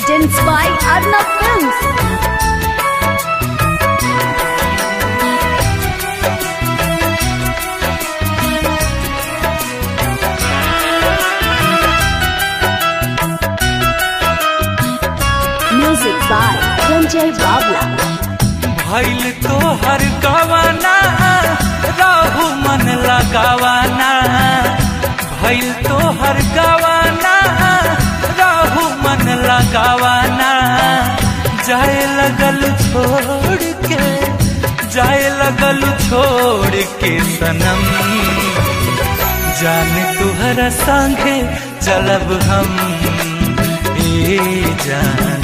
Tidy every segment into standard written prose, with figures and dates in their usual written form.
Presents by Arnav Films. Music by Ranjay Babla. भइल तो हर गवाना राहु मन लगावाना, भइल तो हर गवाना राहु मन लगावाना। जाए लगल छोड़ के, जाए लगल छोड़ के सनम, जाने तुहरा संगे चलब हम। ए जान,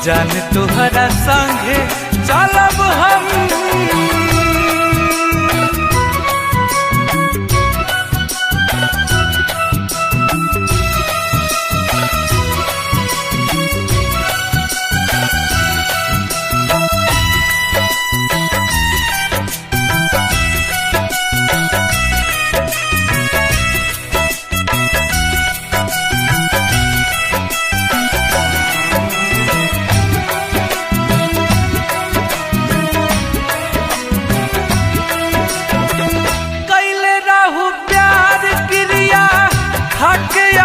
जान तुहरा संगे चलब हम।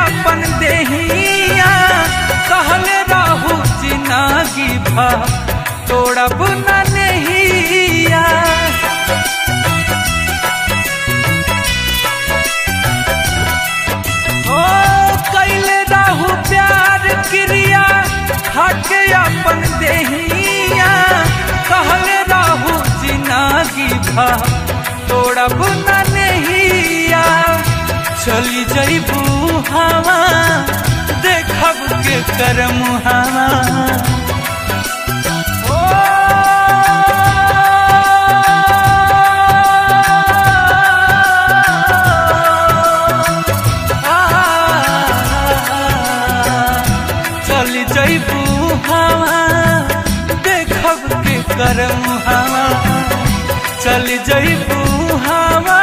अपन देहिया कहले राहु जिनागी भा तोड़ब न नहिया। ओ कैले राहु प्यार क्रिया खाके अपन देहिया कहले राहु जिनागी भा तोड़ब न नहिया। चली जइबू हवा देखब के करम हवा। चली जइबू हवा देखब के करम हवा। चली जइबू हवा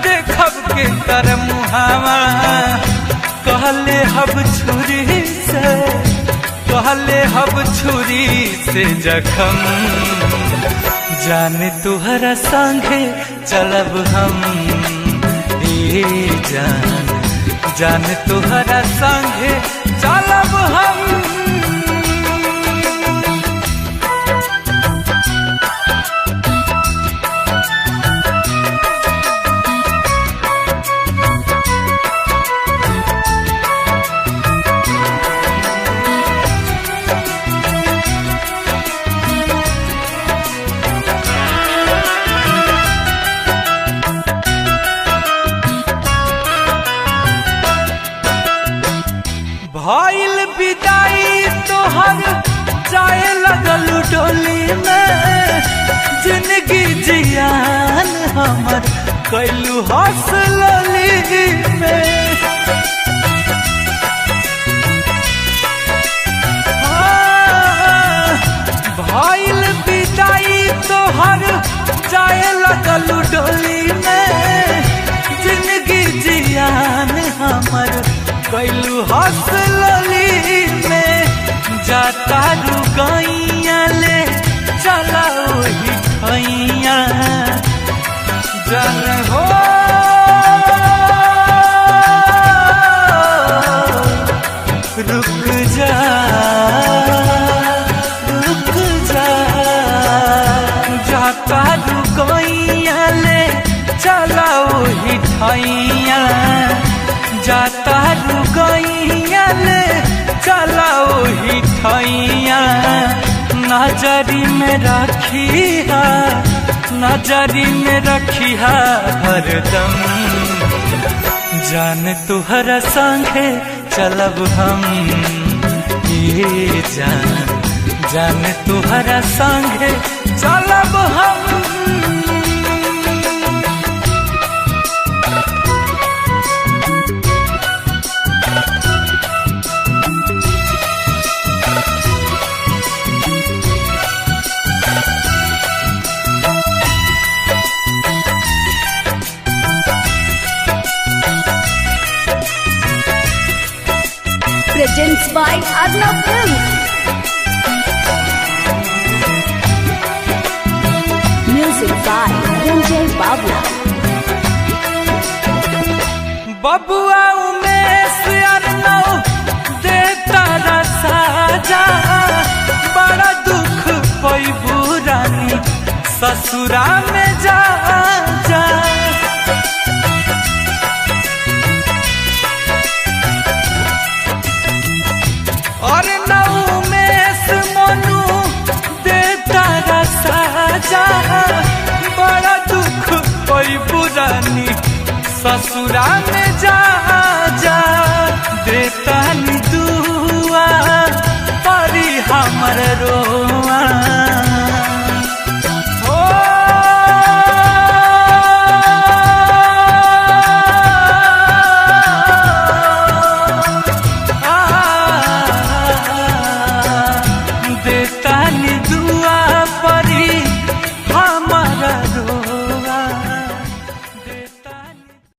देखब के करम हवा। कहले हब छुरी से, कहले हब छुरी से जखम, जाने तुहरा संगे चलब हम। ए जान, जाने तुहरा संगे चलब हम। भइल विदाई तोहर जाए लगल डोली में, जिंदगी जियान हमर कैलू हौसली में। भइल विदाई तोहर जाए लगल डोली में, जिंदगी जियान हमर कैलू हौसली में। जाता रुकैया ले चला वही खैया जन हो। रुक जा, रुक जा, जाता रुकैया ले चला वही खैया। जाता रुकैया ले चला वही खैया। नजरी में रखिया, नजरी में रखिया हरदम, जान तुहरा संगे चलब हम। ये जान, जान तुहरा संगे चलब हम। presents by Arnav Films. Music by Ranjay Babla. बबुआ उमेश अर्नव देता साजा बड़ा दुख पैबू रानी ससुरा में जा जा और न उमेश मनु देता साजा बड़ा दुख पैबू रानी ससुरा में जा